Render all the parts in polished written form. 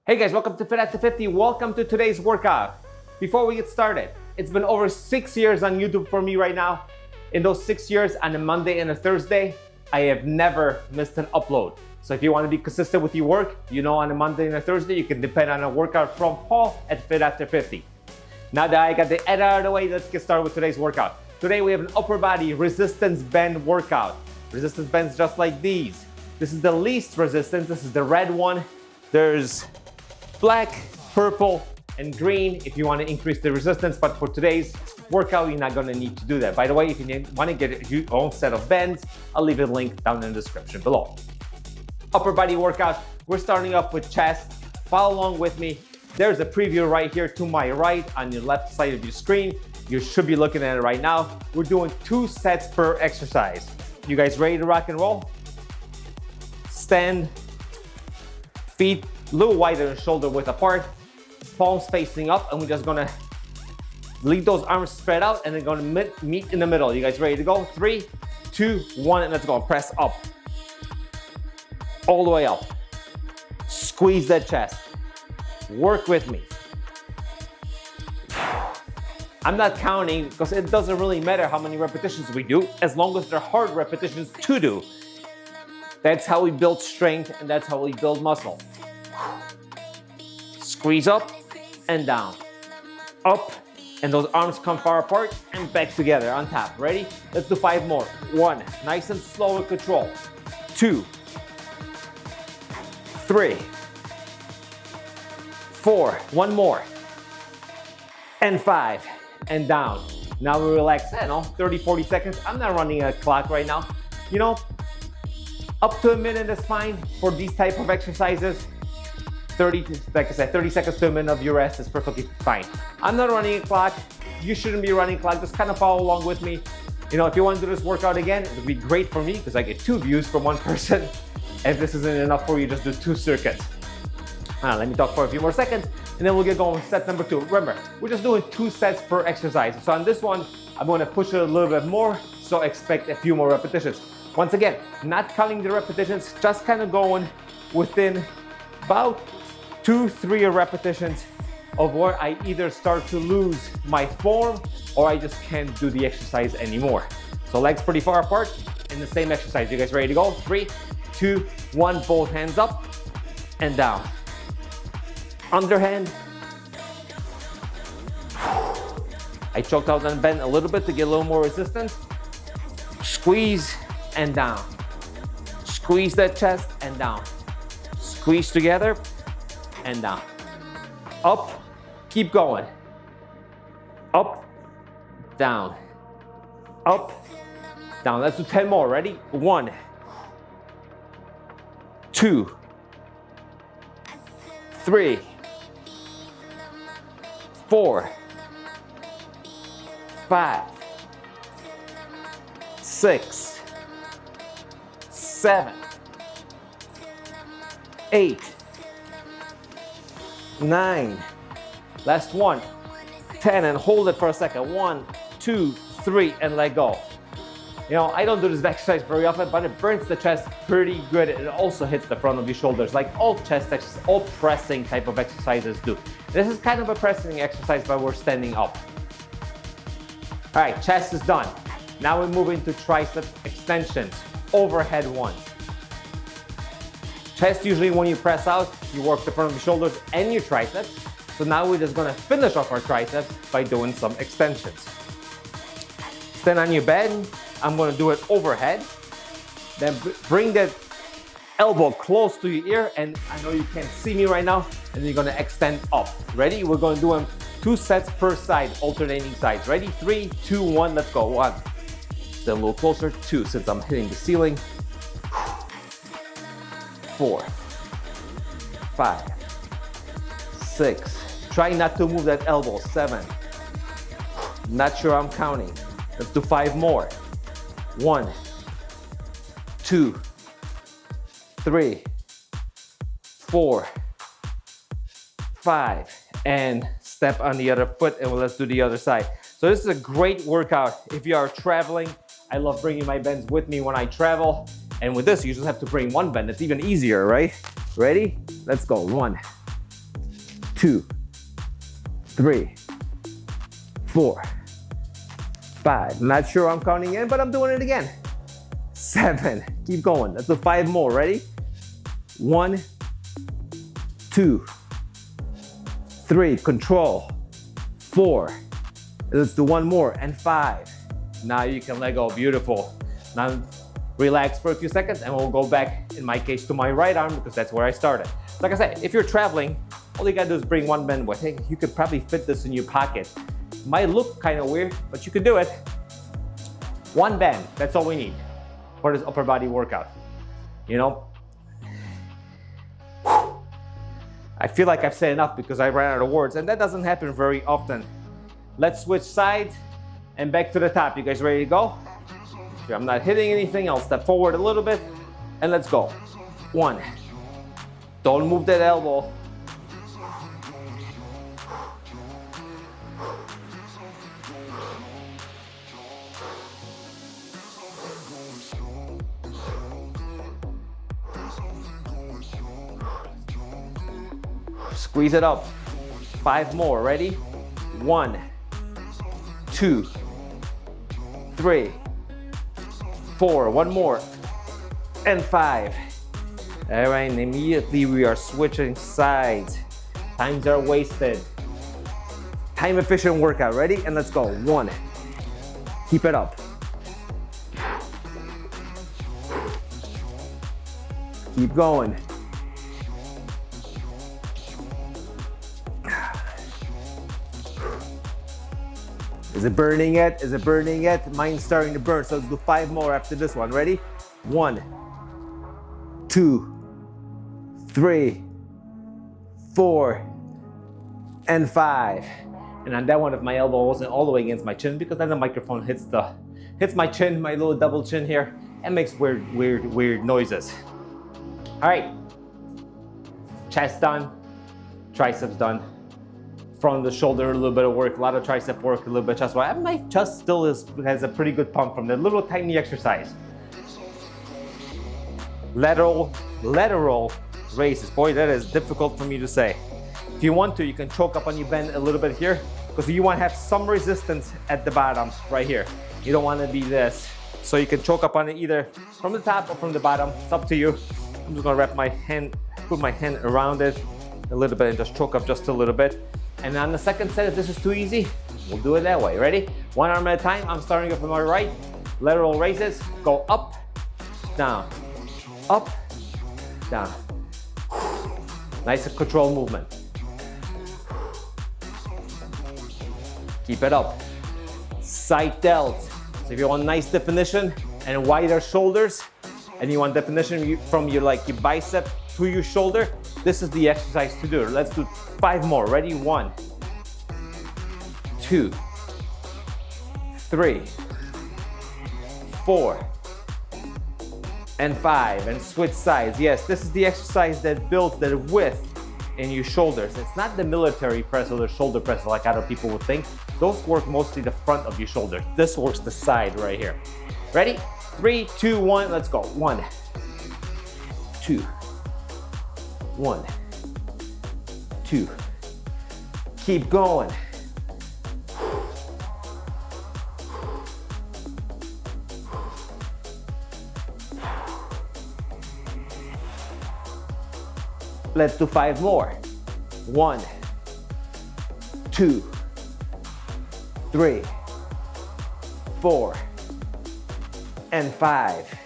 Hey guys, welcome to Fit at the 50. Welcome to today's workout. Before we get started, it's been over 6 years on YouTube for me right now. In those 6 years, on a Monday and a Thursday, I have never missed an upload. So if you want to be consistent with your work, you know on a Monday and a Thursday, you can depend on a workout from Paul at Fit After 50. Now that I got the edit out of the way, let's get started with today's workout. Today we have an upper body resistance band workout. Resistance bands just like these. This is the least resistance. This is the red one. There's black, purple, and green if you want to increase the resistance, but for today's workout, you're not going to need to do that. By the way, if you want to get your own set of bands, I'll leave a link down in the description below. Upper body workout, we're starting off with chest. Follow along with me. There's a preview right here to my right on your left side of your screen. You should be looking at it right now. We're doing 2 sets per exercise. You guys ready to rock and roll? Stand, feet a little wider than shoulder width apart, palms facing up, and we're just gonna leave those arms spread out and then gonna meet in the middle. You guys ready to go? 3, 2, 1, and let's go. Press up. All the way up. Squeeze that chest. Work with me. I'm not counting because it doesn't really matter how many repetitions we do as long as they're hard repetitions to do. That's how we build strength and that's how we build muscle. Squeeze up and down. Up, and those arms come far apart and back together on top. Ready? Let's do 5 more. 1, nice and slow with control. 2, 3, 4, 1 more. And 5, and down. Now we relax, 30, 40 seconds. I'm not running a clock right now. Up to a minute is fine for these type of exercises. 30 seconds to a minute of your rest is perfectly fine. I'm not running a clock. You shouldn't be running a clock. Just kind of follow along with me. If you want to do this workout again, it would be great for me because I get 2 views from 1 person. And if this isn't enough for you, just do 2 circuits. Let me talk for a few more seconds and then we'll get going with set number 2. Remember, we're just doing 2 sets per exercise. So on this one, I'm going to push it a little bit more. So expect a few more repetitions. Once again, not counting the repetitions, just kind of going within about 2-3 repetitions of where I either start to lose my form or I just can't do the exercise anymore. So legs pretty far apart in the same exercise. You guys ready to go? 3, 2, 1, both hands up and down. Underhand. I choked out and bent a little bit to get a little more resistance. Squeeze and down. Squeeze that chest and down. Squeeze together and down. Up, keep going. Up, down. Up, down. Let's do 10 more. Ready? 1, 2, 3, 4, 5, 6, 7, 8, 9, last one, 10, and hold it for a second. 1, 2, 3, and let go. I don't do this exercise very often, but it burns the chest pretty good. It also hits the front of your shoulders, like all chest exercises, all pressing type of exercises do. This is kind of a pressing exercise, but we're standing up. All right, chest is done. Now we're moving to tricep extensions, overhead ones. Chest, usually when you press out, you work the front of the shoulders and your triceps. So now we're just gonna finish off our triceps by doing some extensions. Stand on your bed. I'm gonna do it overhead. Then bring that elbow close to your ear, and I know you can't see me right now, and you're gonna extend up. Ready? We're gonna do them 2 sets per side, alternating sides. Ready? 3, 2, 1, let's go. 1. Stand a little closer. 2, since I'm hitting the ceiling. 4, 5, 6. Try not to move that elbow. 7. Not sure I'm counting. Let's do 5 more. 1, 2, 3, 4, 5, and step on the other foot, and let's do the other side. So this is a great workout if you are traveling. I love bringing my bands with me when I travel. And with this, you just have to bring 1 band. It's even easier, right? Ready? Let's go. 1, 2, 3, 4, 5. I'm not sure I'm counting in, but I'm doing it again. 7. Keep going. Let's do 5 more. Ready? 1, 2, 3. Control. 4. Let's do 1 more. And 5. Now you can let go. Beautiful. Now relax for a few seconds and we'll go back, in my case, to my right arm because that's where I started. Like I said, if you're traveling, all you gotta do is bring one band with. Hey, you could probably fit this in your pocket. Might look kind of weird, but you can do it. One band, that's all we need for this upper body workout. You know? I feel like I've said enough because I ran out of words, and that doesn't happen very often. Let's switch sides and back to the top. You guys ready to go? If I'm not hitting anything, I'll step forward a little bit and let's go. 1. Don't move that elbow. Squeeze it up. 5 more. Ready? 1, 2, 3, 4. 1 more. And 5. All right, and immediately we are switching sides. Times are wasted. Time efficient workout. Ready? And let's go. 1. Keep it up. Keep going. Is it burning yet? Is it burning yet? Mine's starting to burn, so let's do 5 more after this one. Ready? 1, 2, 3, 4, and 5. And on that one, if my elbow wasn't all the way against my chin, because then the microphone hits my chin, my little double chin here, and makes weird noises. All right, chest done, triceps done. Front of the shoulder, a little bit of work, a lot of tricep work, a little bit of chest work. My chest still has a pretty good pump from that little tiny exercise. Lateral raises. Boy, that is difficult for me to say. If you want to, you can choke up on your bend a little bit here because you want to have some resistance at the bottom right here. You don't want to be this. So you can choke up on it either from the top or from the bottom. It's up to you. I'm just gonna put my hand around it a little bit and just choke up just a little bit. And on the second set, if this is too easy, we'll do it that way. Ready? 1 arm at a time. I'm starting off with my right. Lateral raises. Go up, down, up, down. Nice controlled movement. Keep it up. Side delts. So if you want nice definition and wider shoulders, and you want definition from your bicep to your shoulder, this is the exercise to do. Let's do 5 more. Ready? 1, 2, 3, 4, and 5. And switch sides. Yes, this is the exercise that builds the width in your shoulders. It's not the military press or the shoulder press like other people would think. Those work mostly the front of your shoulder. This works the side right here. Ready? 3, 2, 1. Let's go. 1, 2, 1, 2. Keep going. Let's do 5 more. 1, 2, 3, 4, and 5.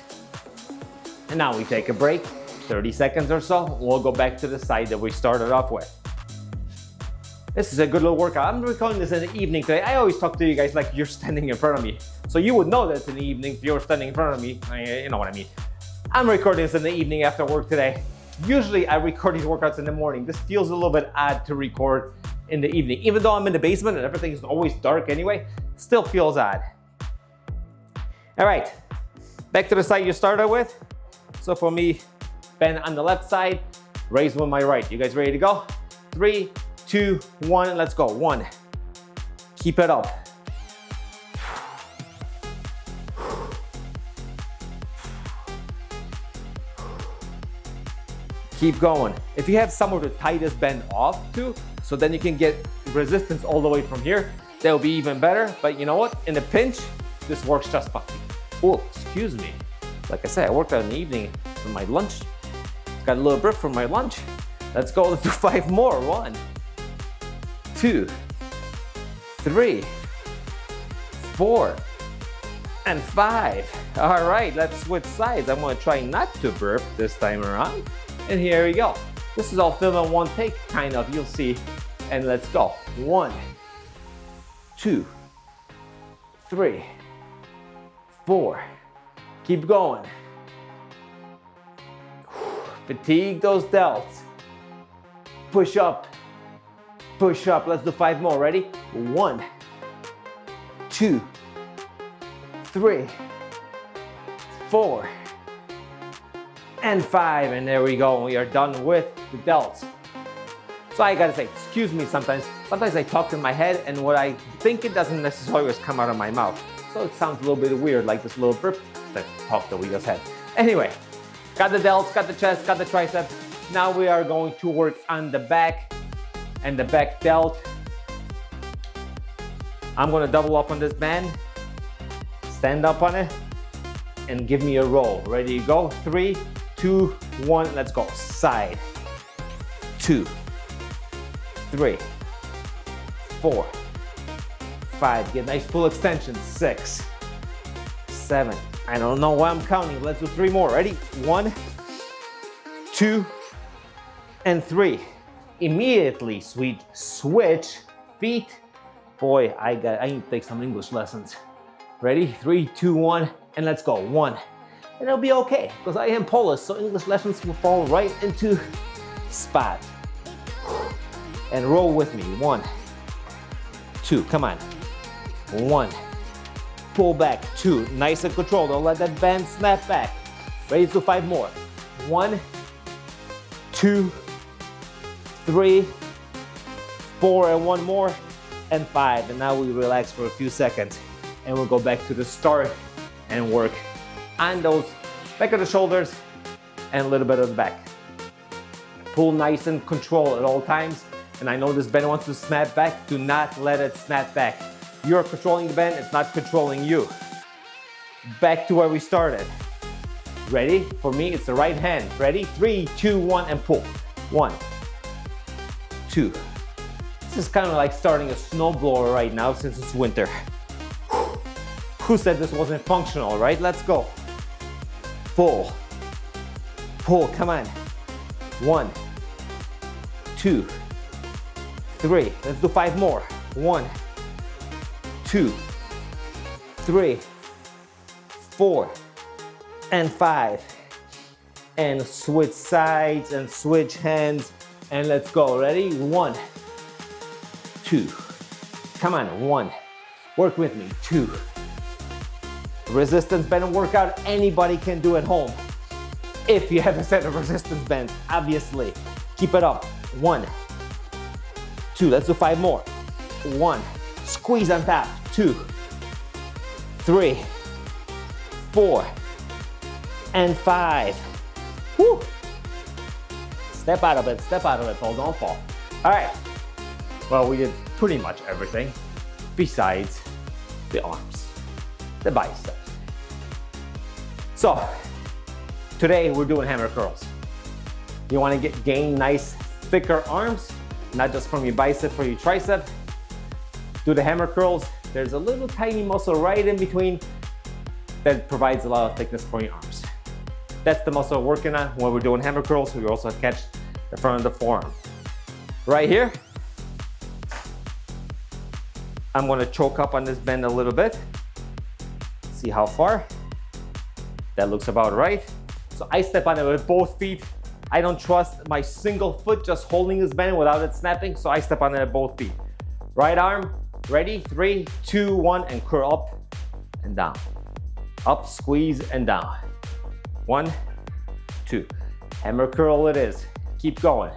And now we take a break, 30 seconds or so. We'll go back to the side that we started off with. This is a good little workout. I'm recording this in the evening today. I always talk to you guys like you're standing in front of me. So you would know that it's in the evening if you're standing in front of me. You know what I mean. I'm recording this in the evening after work today. Usually I record these workouts in the morning. This feels a little bit odd to record in the evening. Even though I'm in the basement and everything is always dark anyway, still feels odd. All right, back to the side you started with. So for me, bend on the left side, raise with my right. You guys ready to go? 3, 2, 1, let's go. 1, keep it up. Keep going. If you have some of the tightest bend off too, So then you can get resistance all the way from here. That'll be even better. But you know what? In a pinch, this works just fine. Oh, excuse me. Like I said, I worked out in the evening for my lunch. Got a little break for my lunch. Let's go. Let's do 5 more. 1, 2, 3, 4, and 5. All right, let's switch sides. I'm gonna try not to burp this time around. And here we go. This is all filmed in one take, kind of, you'll see. And let's go. 1, 2, 3, 4. Keep going. Fatigue those delts. Push up. Push up. Let's do 5 more. Ready? 1, 2, 3, 4, and 5. And there we go. We are done with the delts. So I gotta say, excuse me sometimes. Sometimes I talk in my head and what I think it doesn't necessarily always come out of my mouth. So it sounds a little bit weird, like this little burp that talk that we just had. Anyway, got the delts, got the chest, got the triceps. Now we are going to work on the back and the back delt. I'm gonna double up on this band, stand up on it, and give me a roll. Ready to go? 3, 2, 1, let's go. Side, 2, 3, 4, 5. Get nice full extension. 6, 7. I don't know why I'm counting. Let's do 3 more. Ready? 1, 2, and 3. Immediately switch feet. Boy, I need to take some English lessons. Ready? 3, 2, 1, and let's go. 1. And it'll be okay, because I am Polish, so English lessons will fall right into spot. And roll with me. 1, 2, come on. 1, pull back. 2, nice and controlled. Don't let that band snap back. Ready to do 5 more. 1, 2, 3, 4, and 1 more, and 5. And now we relax for a few seconds, and we'll go back to the start and work on those back of the shoulders and a little bit of the back. Pull nice and control at all times. And I know this band wants to snap back. Do not let it snap back. You're controlling the band, it's not controlling you. Back to where we started. Ready? For me, it's the right hand. Ready? 3, 2, 1, and pull. 1, 2. This is kind of like starting a snowblower right now since it's winter. Who said this wasn't functional, right? Let's go. Pull. Pull, come on. 1, 2, 3. Let's do 5 more. 1, 2, 3, 4, and 5. And switch sides and switch hands. And let's go. Ready? 1, 2. Come on. 1. Work with me. 2. Resistance band workout anybody can do at home. If you have a set of resistance bands, obviously. Keep it up. 1, 2. Let's do 5 more. 1. Squeeze on top. 2, 3, 4, and 5. Woo. Step out of it, Paul, don't fall. All right, well, we did pretty much everything besides the arms, the biceps. So, today we're doing hammer curls. You wanna gain nice, thicker arms, not just from your bicep or your tricep. Do the hammer curls. There's a little tiny muscle right in between that provides a lot of thickness for your arms. That's the muscle we're working on when we're doing hammer curls. We also catch the front of the forearm. Right here, I'm gonna choke up on this bend a little bit. See how far? That looks about right. So I step on it with both feet. I don't trust my single foot just holding this bend without it snapping, so I step on it with both feet. Right arm, ready? 3, 2, 1, and curl up and down. Up, squeeze, and down. 1, 2. Hammer curl it is. Keep going.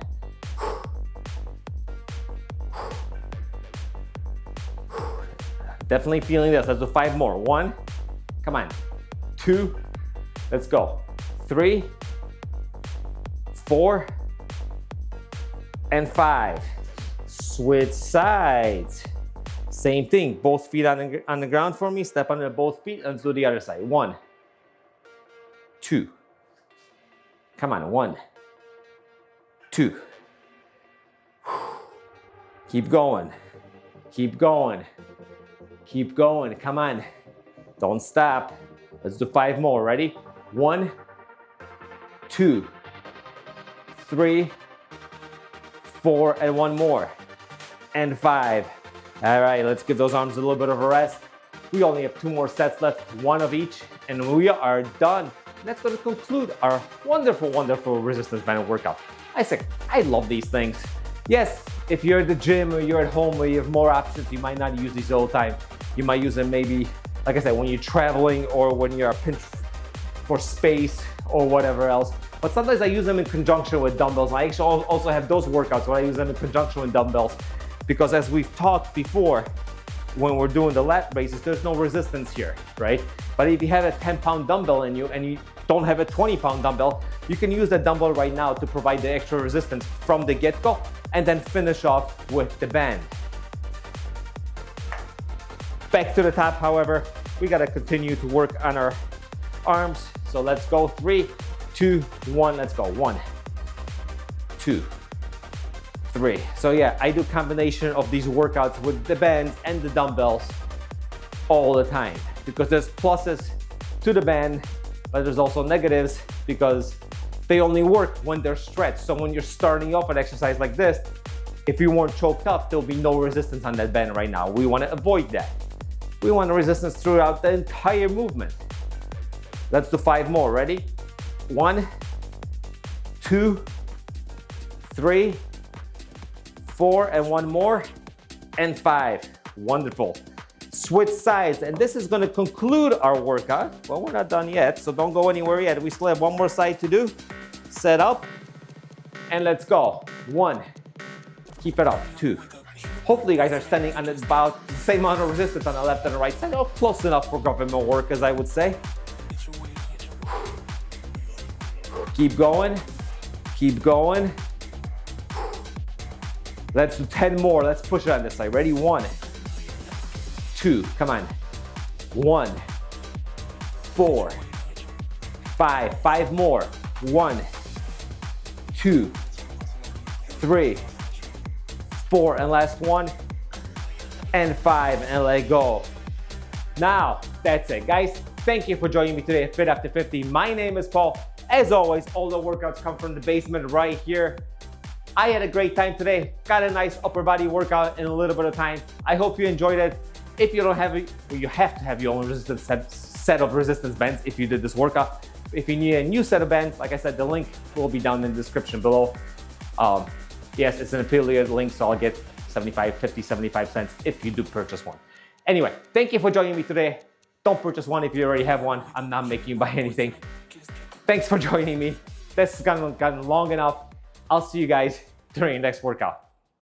Definitely feeling this. Let's do 5 more. 1, come on. 2, let's go. 3, 4, and 5. Switch sides. Same thing, both feet on the ground for me. Step under both feet and do the other side. 1, 2. Come on, 1, 2. Keep going. Keep going. Keep going. Come on. Don't stop. Let's do 5 more. Ready? 1, 2, 3, 4, and 1 more. And 5. All right, let's give those arms a little bit of a rest. We only have 2 more sets left, 1 of each, and we are done. That's going to conclude our wonderful, wonderful resistance band workout. I love these things. Yes, if you're at the gym or you're at home or you have more options, you might not use these all the time. You might use them maybe, like I said, when you're traveling or when you're pinched for space or whatever else. But sometimes I use them in conjunction with dumbbells. I actually also have those workouts where I use them in conjunction with dumbbells, because as we've talked before, when we're doing the lat raises, there's no resistance here, right? But if you have a 10-pound dumbbell in you and you don't have a 20-pound dumbbell, you can use that dumbbell right now to provide the extra resistance from the get-go and then finish off with the band. Back to the top, however, we gotta continue to work on our arms. So let's go, 3, 2, 1, let's go. 1, 2, 3. So yeah, I do a combination of these workouts with the bands and the dumbbells all the time, because there's pluses to the band, but there's also negatives because they only work when they're stretched. So when you're starting off an exercise like this, if you weren't choked up, there'll be no resistance on that band right now. We want to avoid that. We want a resistance throughout the entire movement. Let's do 5 more. Ready? 1, 2, 3, 4, and 1 more, and 5. Wonderful. Switch sides, and this is going to conclude our workout. Well, we're not done yet, so don't go anywhere yet. We still have 1 more side to do. Set up, and let's go. 1. Keep it up. 2. Hopefully you guys are standing on about the same amount of resistance on the left and the right side, or close enough for government work, as I would say. Keep going. Keep going. Let's do 10 more. Let's push it on this side. Ready? 1, 2, come on. 1, 4, 5. 5 more. 1, 2, 3, 4, and last 1, and 5, and let go. Now, that's it, guys. Thank you for joining me today at Fit After 50. My name is Paul. As always, all the workouts come from the basement right here. I had a great time today. Got a nice upper body workout in a little bit of time. I hope you enjoyed it. If you don't have it, well, you have to have your own resistance set of resistance bands if you did this workout. If you need a new set of bands, like I said, the link will be down in the description below. Yes, it's an affiliate link, so I'll get 75 cents if you do purchase one. Anyway, thank you for joining me today. Don't purchase one if you already have one. I'm not making you buy anything. Thanks for joining me. This has gotten long enough. I'll see you guys during the next workout.